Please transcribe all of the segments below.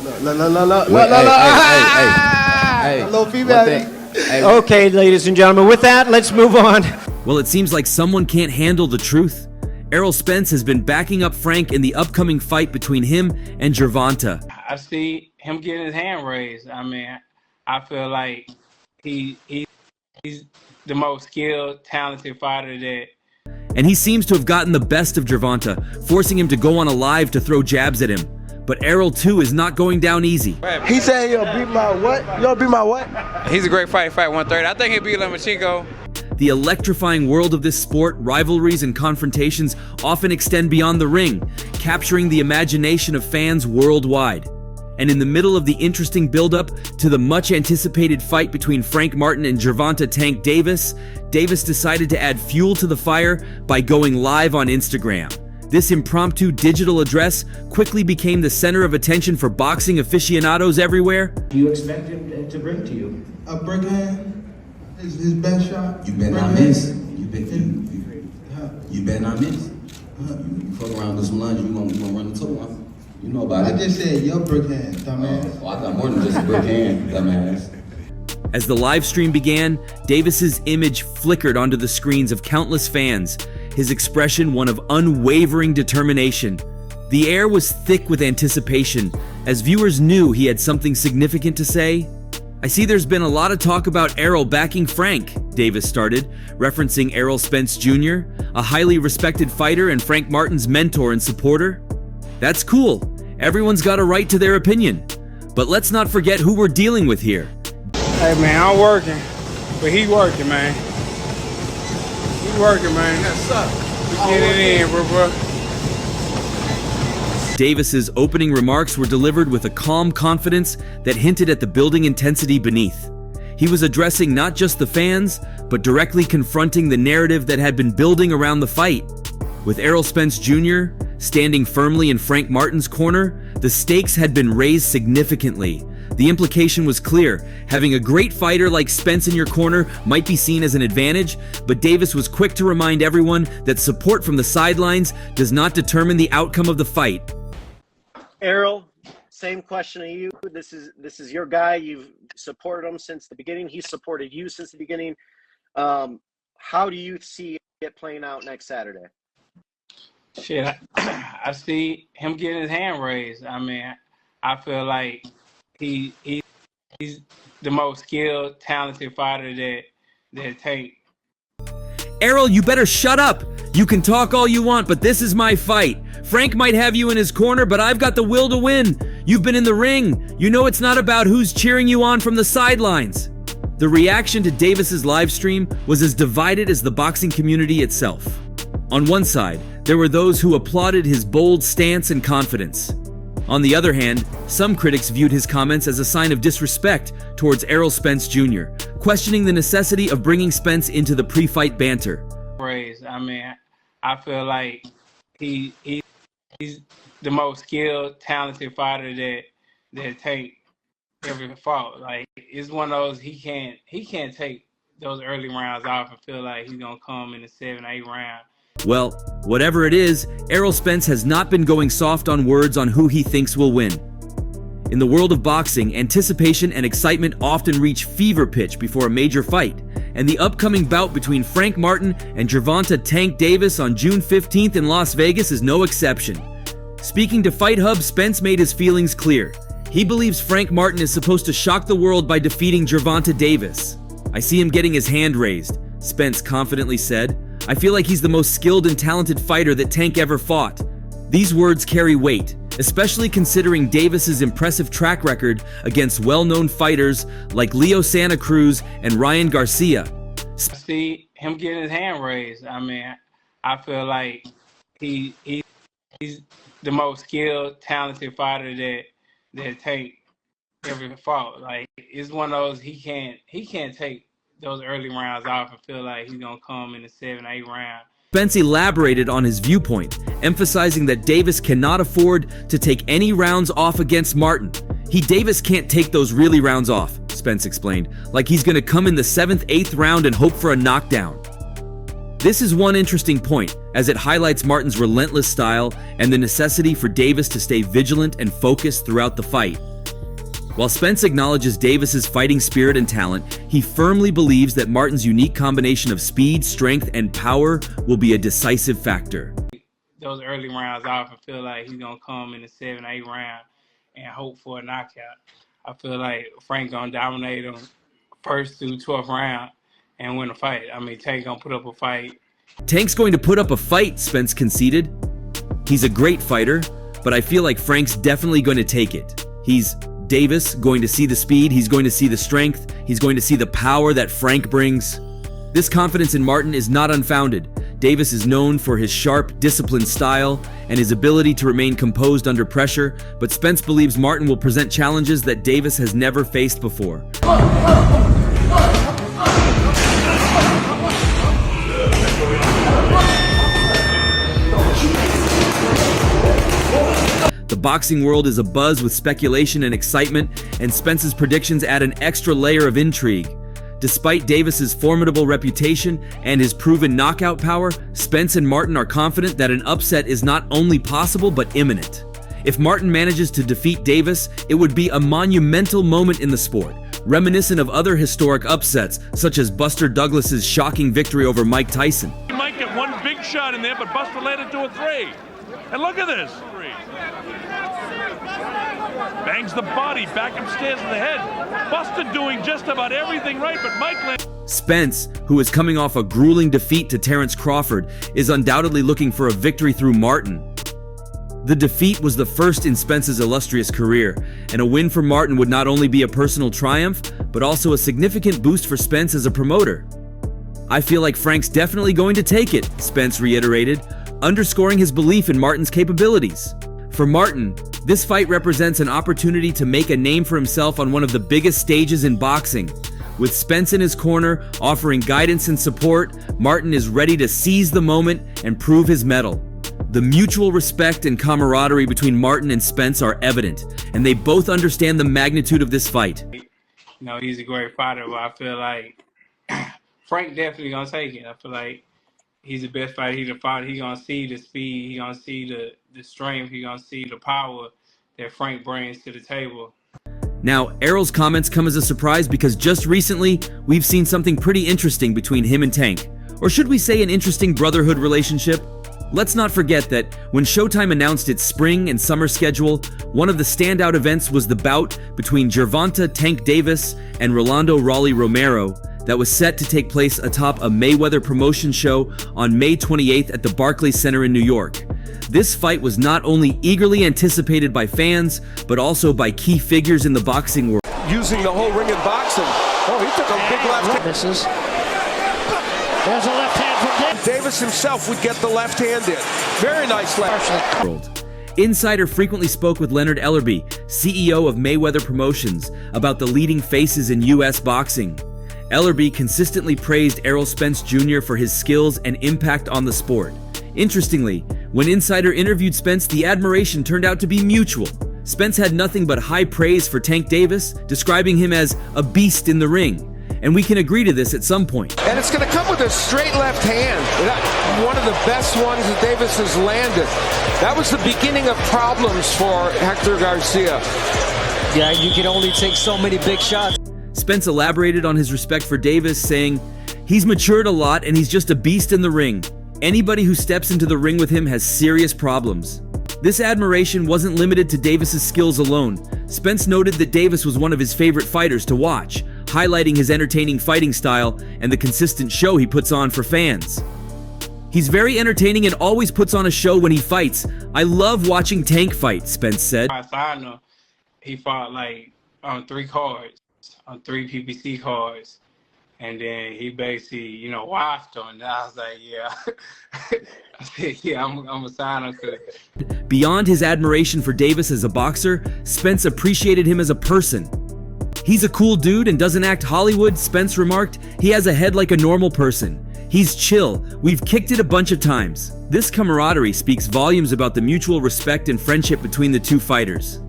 Hey, a little feedback. Okay, ladies and gentlemen, with that, let's move on. Well, it seems like someone can't handle the truth. Errol Spence has been backing up Frank in the upcoming fight between him and Gervonta. I see him getting his hand raised. I mean, I feel like he's the most skilled, talented fighter that. And he seems to have gotten the best of Gervonta, forcing him to go on a live to throw jabs at him. But Errol, too, is not going down easy. He said he'll beat my what? You'll beat my what? He's a great fight 130. I think he'll beat Lomachenko. The electrifying world of this sport, rivalries and confrontations often extend beyond the ring, capturing the imagination of fans worldwide. And in the middle of the interesting build-up to the much-anticipated fight between Frank Martin and Gervonta Tank Davis, Davis decided to add fuel to the fire by going live on Instagram. This impromptu digital address quickly became the center of attention for boxing aficionados everywhere. Do you expect him to bring to you? A brick hand. His best shot. You better not miss. You better not miss. You fuck around with some lunch, you gonna run the toe off. You know about it. I just said your brick hand, dumbass. Oh, I got more than just a brick hand, dumbass. As the live stream began, Davis's image flickered onto the screens of countless fans, his expression one of unwavering determination. The air was thick with anticipation, as viewers knew he had something significant to say. I see there's been a lot of talk about Errol backing Frank, Davis started, referencing Errol Spence Jr., a highly respected fighter and Frank Martin's mentor and supporter. That's cool. Everyone's got a right to their opinion. But let's not forget who we're dealing with here. Hey, man, I'm working, but he working, man. He working, man. That's up. Get it in, bro. Davis's opening remarks were delivered with a calm confidence that hinted at the building intensity beneath. He was addressing not just the fans, but directly confronting the narrative that had been building around the fight. With Errol Spence Jr. standing firmly in Frank Martin's corner, the stakes had been raised significantly. The implication was clear. Having a great fighter like Spence in your corner might be seen as an advantage, but Davis was quick to remind everyone that support from the sidelines does not determine the outcome of the fight. Errol, same question to you. This is your guy. You've supported him since the beginning. He's supported you since the beginning. How do you see it playing out next Saturday? Shit, I see him getting his hand raised. I mean, I feel like he's the most skilled, talented fighter that Tank. Errol, you better shut up. You can talk all you want, but this is my fight. Frank might have you in his corner, but I've got the will to win. You've been in the ring. You know it's not about who's cheering you on from the sidelines. The reaction to Davis's live stream was as divided as the boxing community itself. On one side, there were those who applauded his bold stance and confidence. On the other hand, some critics viewed his comments as a sign of disrespect towards Errol Spence Jr., questioning the necessity of bringing Spence into the pre-fight banter. I mean, I feel like he's the most skilled, talented fighter that Tank ever fought. Like, it's one of those he can't take those early rounds off and feel like he's gonna come in the 7, 8 round. Well, whatever it is, Errol Spence has not been going soft on words on who he thinks will win. In the world of boxing, anticipation and excitement often reach fever pitch before a major fight, and the upcoming bout between Frank Martin and Gervonta Tank Davis on June 15th in Las Vegas is no exception. Speaking to Fight Hub, Spence made his feelings clear. He believes Frank Martin is supposed to shock the world by defeating Gervonta Davis. "I see him getting his hand raised," Spence confidently said. "I feel like he's the most skilled and talented fighter that Tank ever fought." These words carry weight, especially considering Davis's impressive track record against well-known fighters like Leo Santa Cruz and Ryan Garcia. I see him getting his hand raised. I mean, I feel like he's the most skilled, talented fighter that Tank ever fought. Like, it's one of those he can't take those early rounds off and feel like he's gonna come in the 7, 8 round. Spence elaborated on his viewpoint, emphasizing that Davis cannot afford to take any rounds off against Martin. Davis can't take those really rounds off, Spence explained, like he's gonna come in the 7th, 8th round and hope for a knockdown. This is one interesting point, as it highlights Martin's relentless style and the necessity for Davis to stay vigilant and focused throughout the fight. While Spence acknowledges Davis's fighting spirit and talent, he firmly believes that Martin's unique combination of speed, strength, and power will be a decisive factor. Those early rounds, I often feel like he's gonna come in the 7th, 8th round and hope for a knockout. I feel like Frank gonna dominate him 1st through 12th round and win a fight. I mean, Tank gonna put up a fight. Tank's going to put up a fight, Spence conceded. He's a great fighter, but I feel like Frank's definitely going to take it. He's Davis going to see the speed, he's going to see the strength, he's going to see the power that Frank brings. This confidence in Martin is not unfounded. Davis is known for his sharp, disciplined style and his ability to remain composed under pressure, but Spence believes Martin will present challenges that Davis has never faced before. The boxing world is abuzz with speculation and excitement, and Spence's predictions add an extra layer of intrigue. Despite Davis's formidable reputation and his proven knockout power, Spence and Martin are confident that an upset is not only possible but imminent. If Martin manages to defeat Davis, it would be a monumental moment in the sport, reminiscent of other historic upsets, such as Buster Douglas's shocking victory over Mike Tyson. You might get one big shot in there, but Buster landed 2 or 3. And look at this. Bangs the body back upstairs in the head. Buster doing just about everything right, but Mike... Spence, who is coming off a grueling defeat to Terrence Crawford, is undoubtedly looking for a victory through Martin. The defeat was the first in Spence's illustrious career, and a win for Martin would not only be a personal triumph, but also a significant boost for Spence as a promoter. "I feel like Frank's definitely going to take it," Spence reiterated, underscoring his belief in Martin's capabilities. For Martin, this fight represents an opportunity to make a name for himself on one of the biggest stages in boxing. With Spence in his corner, offering guidance and support, Martin is ready to seize the moment and prove his mettle. The mutual respect and camaraderie between Martin and Spence are evident, and they both understand the magnitude of this fight. You know, he's a great fighter, but I feel like Frank definitely gonna take it. I feel like he's the best fighter he can fight. He's gonna see the speed, he's gonna see the strength, he's gonna see the power that Frank brings to the table. Now, Errol's comments come as a surprise because just recently, we've seen something pretty interesting between him and Tank. Or should we say an interesting brotherhood relationship? Let's not forget that when Showtime announced its spring and summer schedule, one of the standout events was the bout between Gervonta Tank Davis and Rolando Raleigh Romero that was set to take place atop a Mayweather promotion show on May 28th at the Barclays Center in New York. This fight was not only eagerly anticipated by fans, but also by key figures in the boxing world. Using the whole ring in boxing. Oh, he took a big left. Misses. There's a left hand from Davis. Davis himself would get the left hand in. Very nice left. Insider frequently spoke with Leonard Ellerbe, CEO of Mayweather Promotions, about the leading faces in U.S. boxing. Ellerbe consistently praised Errol Spence Jr. for his skills and impact on the sport. Interestingly, when Insider interviewed Spence, the admiration turned out to be mutual. Spence had nothing but high praise for Tank Davis, describing him as a beast in the ring. And we can agree to this at some point. And it's going to come with a straight left hand. One of the best ones that Davis has landed. That was the beginning of problems for Hector Garcia. Yeah, you can only take so many big shots. Spence elaborated on his respect for Davis, saying, "He's matured a lot and he's just a beast in the ring. Anybody who steps into the ring with him has serious problems." This admiration wasn't limited to Davis's skills alone. Spence noted that Davis was one of his favorite fighters to watch, highlighting his entertaining fighting style and the consistent show he puts on for fans. "He's very entertaining and always puts on a show when he fights. I love watching Tank fight," Spence said. I signed him. He fought like on 3 cards, on 3 PPC cards. And then he basically, you know, waffed on. And I was like, yeah. I said, yeah, I'm a sign him. Beyond his admiration for Davis as a boxer, Spence appreciated him as a person. "He's a cool dude and doesn't act Hollywood," Spence remarked. "He has a head like a normal person. He's chill. We've kicked it a bunch of times." This camaraderie speaks volumes about the mutual respect and friendship between the two fighters.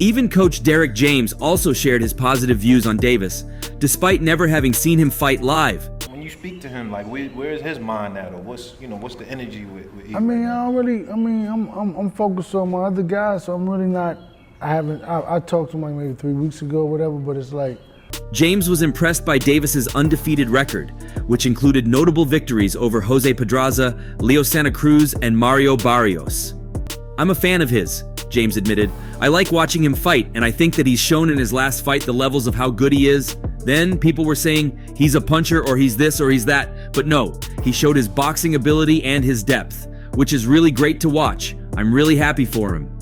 Even coach Derek James also shared his positive views on Davis, despite never having seen him fight live. When you speak to him, like where is his mind at, or what's the energy with I mean, I don't really. I mean, I'm focused on my other guys, so I'm really not I talked to him like maybe 3 weeks ago or whatever, but it's like. James was impressed by Davis's undefeated record, which included notable victories over Jose Pedraza, Leo Santa Cruz, and Mario Barrios. I'm a fan of his, James admitted. I like watching him fight, and I think that he's shown in his last fight the levels of how good he is. Then people were saying he's a puncher or he's this or he's that, but no, he showed his boxing ability and his depth, which is really great to watch. I'm really happy for him.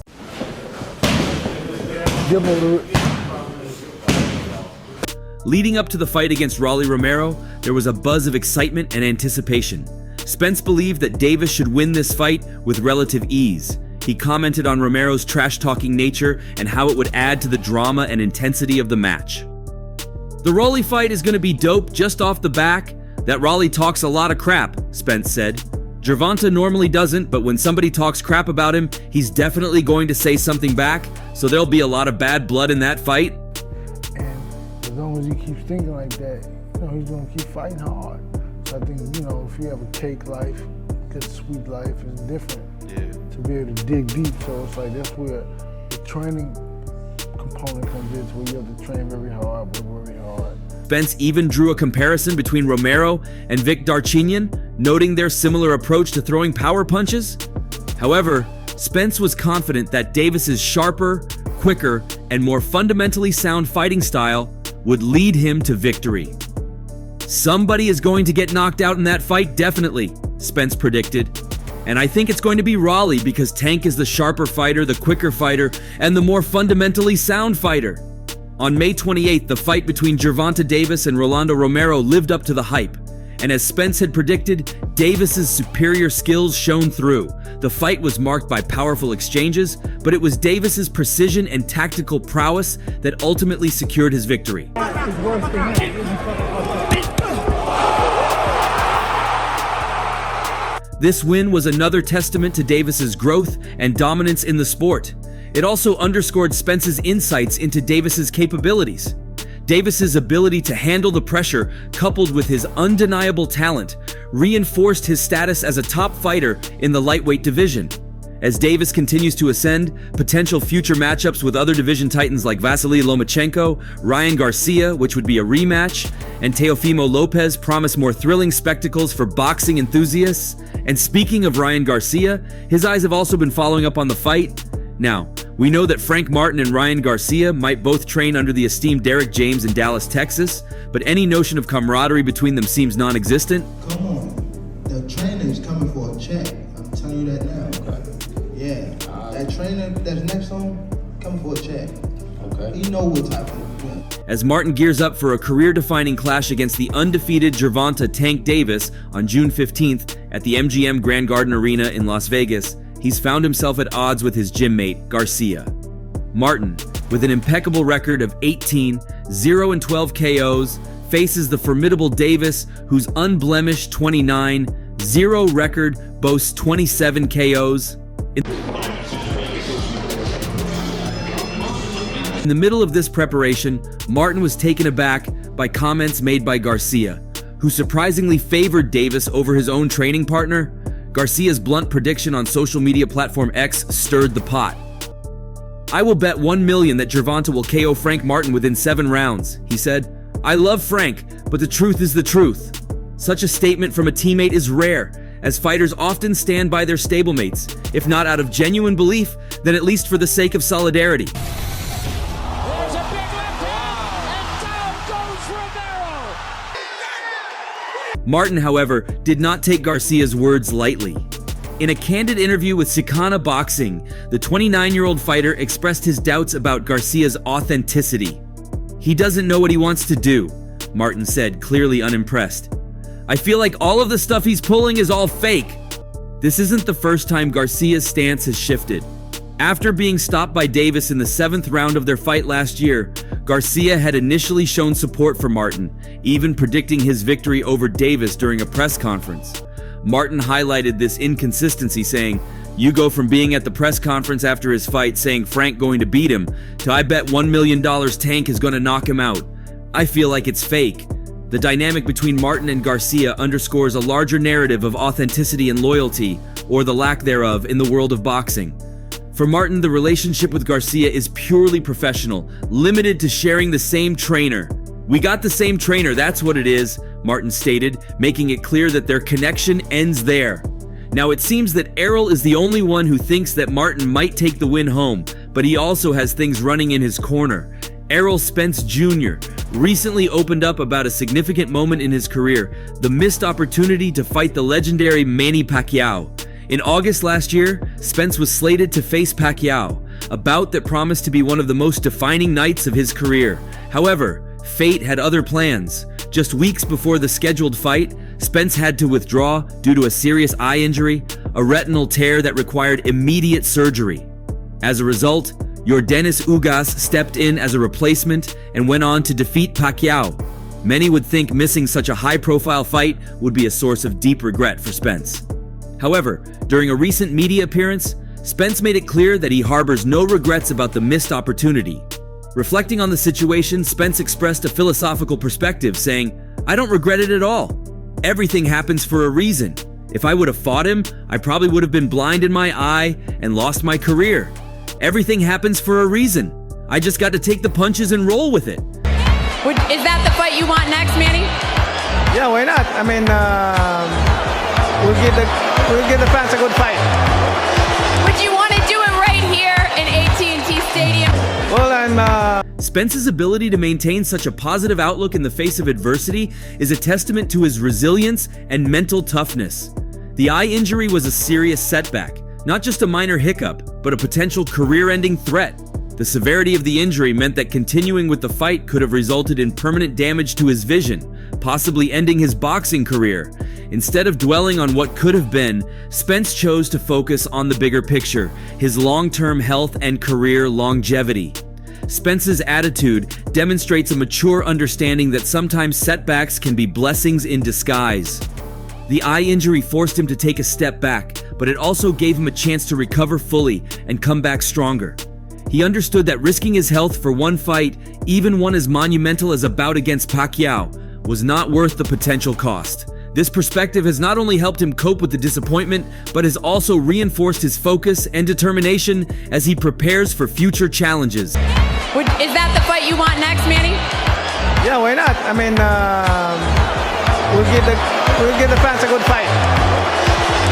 Leading up to the fight against Rolly Romero, there was a buzz of excitement and anticipation. Spence believed that Davis should win this fight with relative ease. He commented on Romero's trash-talking nature and how it would add to the drama and intensity of the match. The Rolly fight is going to be dope just off the back. That Rolly talks a lot of crap, Spence said. Gervonta normally doesn't, but when somebody talks crap about him, he's definitely going to say something back, so there'll be a lot of bad blood in that fight. And as long as he keeps thinking like that, he's going to keep fighting hard. So I think, if you have a cake life, good sweet life is different. Yeah. To be able to dig deep, so it's like that's where the training component comes in, where you have to train very hard, work very hard. Spence even drew a comparison between Romero and Vic Darchinyan, noting their similar approach to throwing power punches. However, Spence was confident that Davis's sharper, quicker, and more fundamentally sound fighting style would lead him to victory. Somebody is going to get knocked out in that fight, definitely, Spence predicted. And I think it's going to be Rolly because Tank is the sharper fighter, the quicker fighter, and the more fundamentally sound fighter. On May 28th, the fight between Gervonta Davis and Rolando Romero lived up to the hype. And as Spence had predicted, Davis's superior skills shone through. The fight was marked by powerful exchanges, but it was Davis's precision and tactical prowess that ultimately secured his victory. This win was another testament to Davis's growth and dominance in the sport. It also underscored Spence's insights into Davis's capabilities. Davis's ability to handle the pressure, coupled with his undeniable talent, reinforced his status as a top fighter in the lightweight division. As Davis continues to ascend, potential future matchups with other division titans like Vasily Lomachenko, Ryan Garcia, which would be a rematch, and Teofimo Lopez promise more thrilling spectacles for boxing enthusiasts. And speaking of Ryan Garcia, his eyes have also been following up on the fight. Now, we know that Frank Martin and Ryan Garcia might both train under the esteemed Derek James in Dallas, Texas, but any notion of camaraderie between them seems non-existent. Come on, the trainer is coming for a check. I'm telling you that now. Okay. Yeah, that trainer that's next to him, coming for a check. Okay. You know what type of. Yeah. As Martin gears up for a career-defining clash against the undefeated Gervonta Tank Davis on June 15th at the MGM Grand Garden Arena in Las Vegas, he's found himself at odds with his gym mate, Garcia. Martin, with an impeccable record of 18, 0-12 KOs, faces the formidable Davis, whose unblemished 29-0 record boasts 27 KOs. In the middle of this preparation, Martin was taken aback by comments made by Garcia, who surprisingly favored Davis over his own training partner. Garcia's blunt prediction on social media platform X stirred the pot. "I will bet $1 million that Gervonta will KO Frank Martin within 7 rounds, he said. "I love Frank, but the truth is the truth." Such a statement from a teammate is rare, as fighters often stand by their stablemates, if not out of genuine belief, then at least for the sake of solidarity. There's a big left hand, and down goes Romero. Martin, however, did not take Garcia's words lightly. In a candid interview with Sikana Boxing, the 29-year-old fighter expressed his doubts about Garcia's authenticity. "He doesn't know what he wants to do," Martin said, clearly unimpressed. "I feel like all of the stuff he's pulling is all fake." This isn't the first time Garcia's stance has shifted. After being stopped by Davis in the 7th round of their fight last year, Garcia had initially shown support for Martin, even predicting his victory over Davis during a press conference. Martin highlighted this inconsistency, saying, "You go from being at the press conference after his fight saying Frank going to beat him, to I bet $1 million Tank is going to knock him out. I feel like it's fake." The dynamic between Martin and Garcia underscores a larger narrative of authenticity and loyalty, or the lack thereof, in the world of boxing. For Martin, the relationship with Garcia is purely professional, limited to sharing the same trainer. "We got the same trainer, that's what it is," Martin stated, making it clear that their connection ends there. Now it seems that Errol is the only one who thinks that Martin might take the win home, but he also has things running in his corner. Errol Spence Jr. recently opened up about a significant moment in his career, the missed opportunity to fight the legendary Manny Pacquiao. In August last year, Spence was slated to face Pacquiao, a bout that promised to be one of the most defining nights of his career. However, fate had other plans. Just weeks before the scheduled fight, Spence had to withdraw due to a serious eye injury, a retinal tear that required immediate surgery. As a result, Yordenis Ugas stepped in as a replacement and went on to defeat Pacquiao. Many would think missing such a high-profile fight would be a source of deep regret for Spence. However, during a recent media appearance, Spence made it clear that he harbors no regrets about the missed opportunity. Reflecting on the situation, Spence expressed a philosophical perspective, saying, "I don't regret it at all. Everything happens for a reason. If I would have fought him, I probably would have been blind in my eye and lost my career. Everything happens for a reason. I just got to take the punches and roll with it." Is that the fight you want next, Manny? Yeah, why not? I mean, we'll give the fans a good fight. Would you want to do it right here in AT&T Stadium? Well, Spence's ability to maintain such a positive outlook in the face of adversity is a testament to his resilience and mental toughness. The eye injury was a serious setback, not just a minor hiccup, but a potential career-ending threat. The severity of the injury meant that continuing with the fight could have resulted in permanent damage to his vision, possibly ending his boxing career. Instead of dwelling on what could have been, Spence chose to focus on the bigger picture, his long-term health and career longevity. Spence's attitude demonstrates a mature understanding that sometimes setbacks can be blessings in disguise. The eye injury forced him to take a step back, but it also gave him a chance to recover fully and come back stronger. He understood that risking his health for one fight, even one as monumental as a bout against Pacquiao, was not worth the potential cost. This perspective has not only helped him cope with the disappointment, but has also reinforced his focus and determination as he prepares for future challenges. Is that the fight you want next, Manny? Yeah, why not? I mean, we'll give the fans a good fight.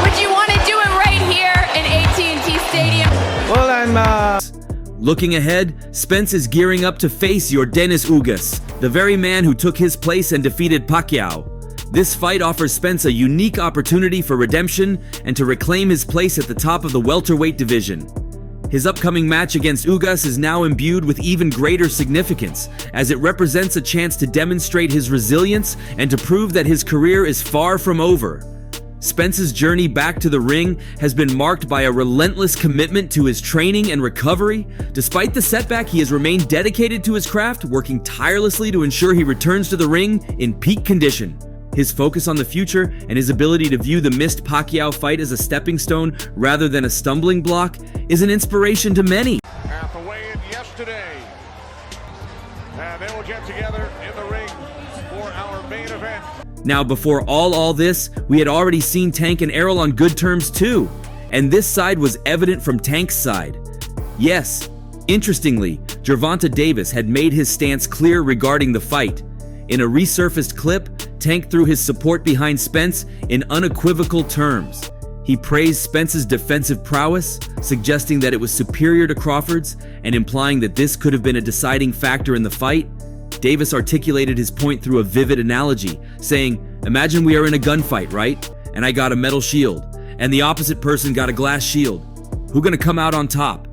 Would you want to do it right here in AT&T Stadium? Well, Looking ahead, Spence is gearing up to face Yordenis Ugas, the very man who took his place and defeated Pacquiao. This fight offers Spence a unique opportunity for redemption and to reclaim his place at the top of the welterweight division. His upcoming match against Ugas is now imbued with even greater significance, as it represents a chance to demonstrate his resilience and to prove that his career is far from over. Spence's journey back to the ring has been marked by a relentless commitment to his training and recovery. Despite the setback, he has remained dedicated to his craft, working tirelessly to ensure he returns to the ring in peak condition. His focus on the future and his ability to view the missed Pacquiao fight as a stepping stone rather than a stumbling block is an inspiration to many. At the weigh-in yesterday, and they will get together in the ring for our main event. Now, before all this, we had already seen Tank and Errol on good terms too, and this side was evident from Tank's side. Yes, interestingly, Gervonta Davis had made his stance clear regarding the fight. In a resurfaced clip, Tank threw his support behind Spence in unequivocal terms. He praised Spence's defensive prowess, suggesting that it was superior to Crawford's and implying that this could have been a deciding factor in the fight. Davis articulated his point through a vivid analogy, saying, "Imagine we are in a gunfight, right? And I got a metal shield, and the opposite person got a glass shield. Who's gonna come out on top?"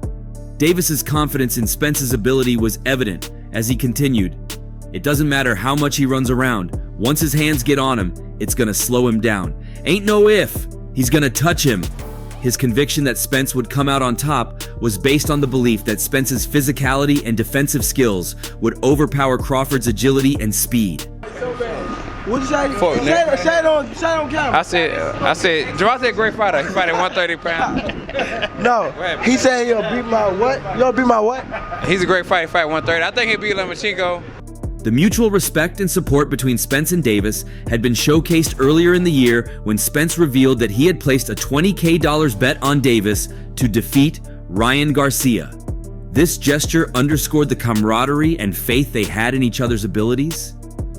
Davis's confidence in Spence's ability was evident as he continued, "It doesn't matter how much he runs around. Once his hands get on him, it's gonna slow him down. Ain't no if, he's gonna touch him." His conviction that Spence would come out on top was based on the belief that Spence's physicality and defensive skills would overpower Crawford's agility and speed. what did you say? Say it on camera. I said, Gervonta a great fighter. He fight at 130 pounds. No, he said he'll beat my what? You'll beat my what? He's a great fighter. He fight 130. I think he'll beat Lomachenko. The mutual respect and support between Spence and Davis had been showcased earlier in the year when Spence revealed that he had placed a $20,000 bet on Davis to defeat Ryan Garcia. This gesture underscored the camaraderie and faith they had in each other's abilities.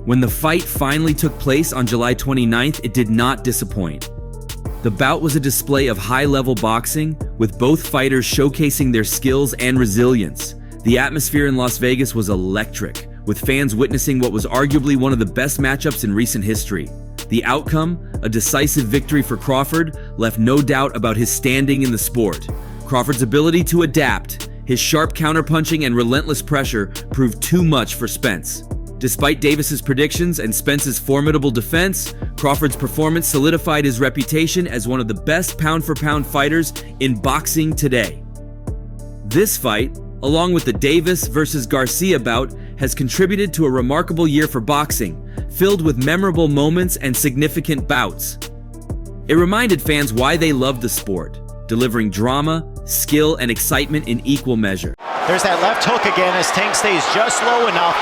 When the fight finally took place on July 29th, it did not disappoint. The bout was a display of high-level boxing, with both fighters showcasing their skills and resilience. The atmosphere in Las Vegas was electric, with fans witnessing what was arguably one of the best matchups in recent history. The outcome, a decisive victory for Crawford, left no doubt about his standing in the sport. Crawford's ability to adapt, his sharp counterpunching and relentless pressure proved too much for Spence. Despite Davis's predictions and Spence's formidable defense, Crawford's performance solidified his reputation as one of the best pound-for-pound fighters in boxing today. This fight, along with the Davis versus Garcia bout, has contributed to a remarkable year for boxing, filled with memorable moments and significant bouts. It reminded fans why they loved the sport, delivering drama, skill, and excitement in equal measure. There's that left hook again as Tank stays just low enough.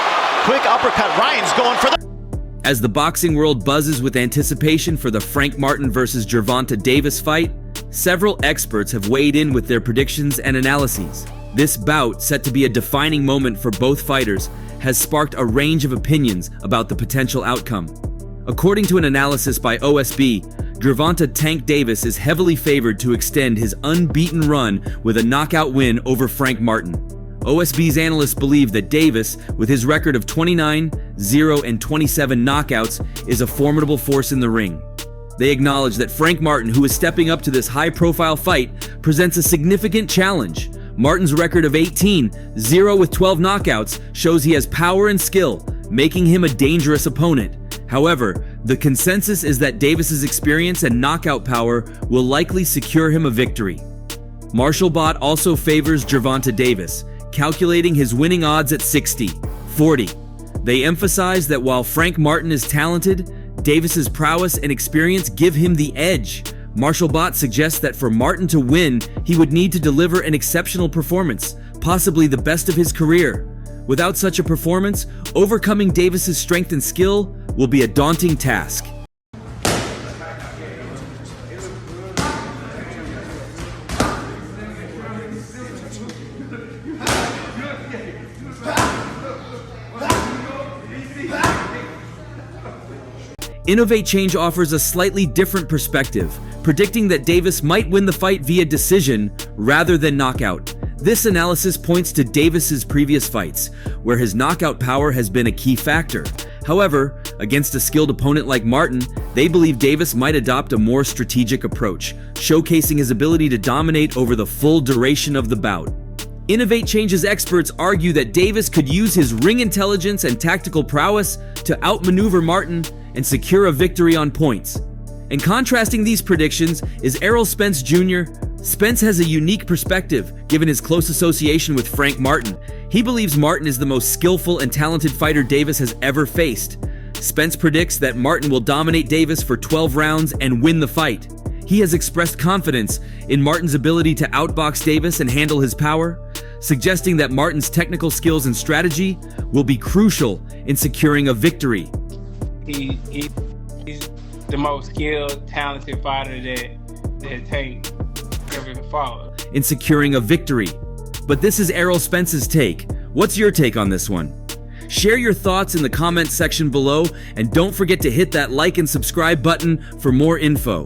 Quick uppercut, Ryan's going for the... As the boxing world buzzes with anticipation for the Frank Martin versus Gervonta Davis fight, several experts have weighed in with their predictions and analyses. This bout, set to be a defining moment for both fighters, has sparked a range of opinions about the potential outcome. According to an analysis by OSB, Gervonta Tank Davis is heavily favored to extend his unbeaten run with a knockout win over Frank Martin. OSB's analysts believe that Davis, with his record of 29, 0, and 27 knockouts, is a formidable force in the ring. They acknowledge that Frank Martin, who is stepping up to this high-profile fight, presents a significant challenge. Martin's record of 18, 0 with 12 knockouts shows he has power and skill, making him a dangerous opponent. However, the consensus is that Davis's experience and knockout power will likely secure him a victory. MartialBot also favors Gervonta Davis, calculating his winning odds at 60-40. They emphasize that while Frank Martin is talented, Davis's prowess and experience give him the edge. MartialBot suggests that for Martin to win, he would need to deliver an exceptional performance, possibly the best of his career. Without such a performance, overcoming Davis's strength and skill will be a daunting task. Innovate Change offers a slightly different perspective, predicting that Davis might win the fight via decision rather than knockout. This analysis points to Davis's previous fights, where his knockout power has been a key factor. However, against a skilled opponent like Martin, they believe Davis might adopt a more strategic approach, showcasing his ability to dominate over the full duration of the bout. Innovate Change's experts argue that Davis could use his ring intelligence and tactical prowess to outmaneuver Martin and secure a victory on points. And contrasting these predictions is Errol Spence Jr. Spence has a unique perspective, given his close association with Frank Martin. He believes Martin is the most skillful and talented fighter Davis has ever faced. Spence predicts that Martin will dominate Davis for 12 rounds and win the fight. He has expressed confidence in Martin's ability to outbox Davis and handle his power, suggesting that Martin's technical skills and strategy will be crucial in securing a victory. He's the most skilled, talented fighter that Tank ever fought. In securing a victory. But this is Errol Spence's take. What's your take on this one? Share your thoughts in the comments section below, and don't forget to hit that like and subscribe button for more info.